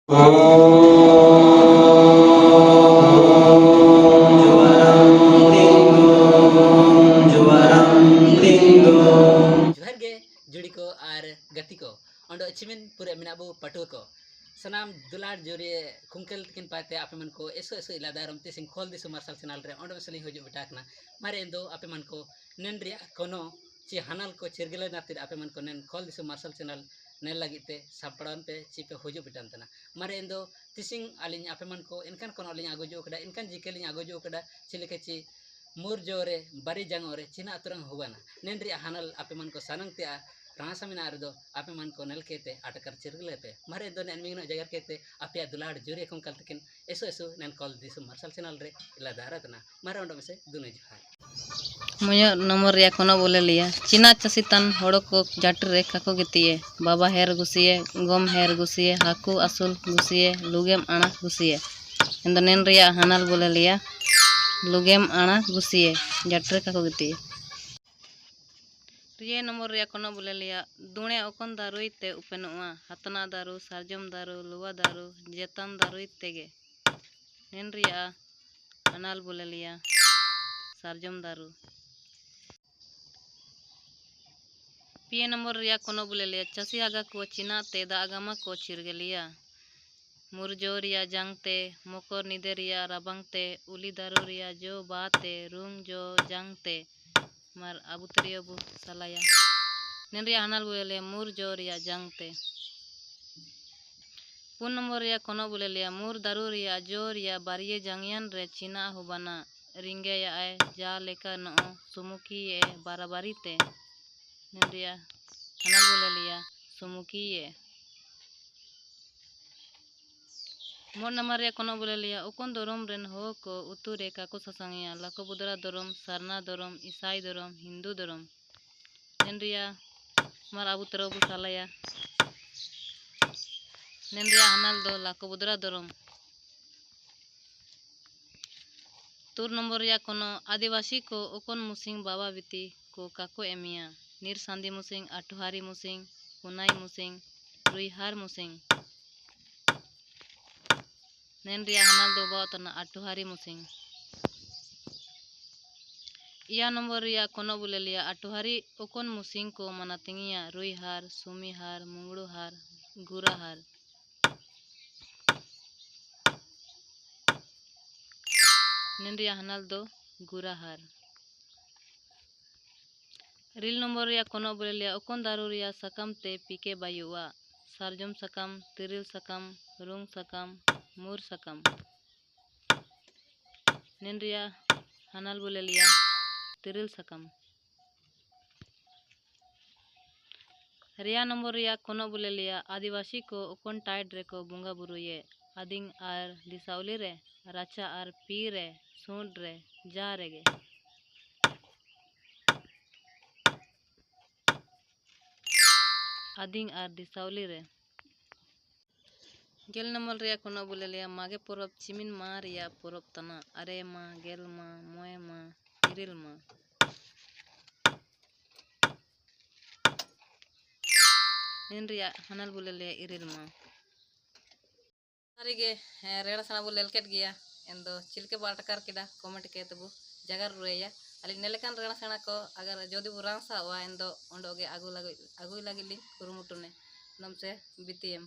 जोहार गे जुड़ी को और गति को अंडो चिमिन पूरे मिनाबो पटु को सनाम दुलार जोरे कुंकल तकिन पाते आपे मन को एसो एसो इलादारम ते सिंह खोल दिसु मार्शल चैनल रे अंडो सली होजो बिटाकना मारे एंदो आपे मन को नेन रिया कोनो ची हानल को चिरगले नातिर आपे मन को नेन खोल दिसु मार्शल चैनल नेल लगिते सापड़ान पे चिपे होजो बिटान तना मारे एंदो तिसिंग आलिन आपे मन को इनकान कोनो आलिन आगोजो कदा इनकान जिकेलिन आगोजो कदा चिलेके ची मुर जोरे बारी जंगोरे चिना तुरंग हुआना नेन रिया हानल आपे मन को सानंग ते रासामिना दो आपे मन को नल केते आटकर चिरगले पे मारे दो नेन मिनो जगर केते आपे दुलाड़ जोरे कों कल तकिन एसो एसो नेन कॉल दिसु मार्शल चैनल रे इला दारतना मारे ओंडो में से दुने जोहार मुझे नंबर रिया कोनो बोले लिया चिना चसितन होड़ो को जाटर रे काको गितिए बाबा हेर गुसिए गम हेर गुसिए हाकू असुल गुसिए लुगेम आना गुसिए इंदो नेन रिया हानल बोले लिया लुगेम आना गुसिए जाटर काको गितिए रिये नंबर रिया कोनो बोले लिया दुणे ओकन दारुइते उपेनोआ हतना दारू सारजम दारू लुवा दारू जेतन दारुइतेगे नेन रिया हानल बोले लिया सारजम दारू पिए नंबर रिया कोनो बोले लिया चसी आगा को चिना ते दा आगामा को चिरगलिया मुरजो रिया जंगते मोकर निदे रिया राबंगते उली दारू रिया जो बाते रुंग जो जंगते मार अबुतरियो बु सलाया नेन रिया हानल बोले लिया मुरजो रिया जंगते पुन नंबर रिया कोनो बोले लिया मुर दारू रिया जो रिया बारिये जंगियन रे चिना हुबाना रिंगे या आए जा लेकर नो सुमुकी ये बाराबारी ते निंदिया हानल बोले लिया सुमुकी ये मोर नंबर रे कोनो बोले लिया उकोन दरम रेन हो को उतु रे काको ससंगिया लाको बुदरा दरम सरना दरम ईसाई दरम हिंदू दरम निंदिया मार अबु तरह बु सालाया निंदिया हानल दो लाको बुदरा दरम तुर नंबर या कोनो आदिवासी को ओकोन मुसिंग बाबा बिती को काको एमिया नीर सांदी मुसिंग अठुहारी मुसिंग पुनाई मुसिंग रुईहार मुसिंग नेन रिया हानल दो बातना अठुहारी मुसिंग या नंबर रिया कोनो बोले लिया अठुहारी ओकोन मुसिंग को मनातिंगिया रुईहार सुमीहार मुंगड़ुहार गुराहार नेन रिया हानल दो गुराहार रिल नंबर रिया कोनो बोले लिया ओकोन दारू रिया सकम ते पीके बायुआ सारजम सकम तिरिल सकम रुंग सकम मुर सकम नेन रिया हानल बोले लिया तिरिल सकम रिया नंबर रिया कोनो बोले लिया आदिवासी को ओकोन टाइड रे को बुंगा बुरुये आदिंग आर दिसावली रे राचा आर पी रे सूंड रे जा रेगे आदिंग आर दिसावली रे गेल नंबर रिया कोनो बोले लिया मागे परब चिमिन मा रिया परब तना अरे मा गेल मा मोय मा इरिल मा नेन रिया हानल बोले लिया इरिल मा सारीगे रेड़ा सना बो लेलकेट गया एंदो चिलके बाटकर किदा कमेंट के तबु जगर रुया अली नेलेकान रेड़ा सना को अगर जोदी बु रांसा वा एंदो ओंडोगे आगु लगी कुरुमुटुने नमसे बितियम।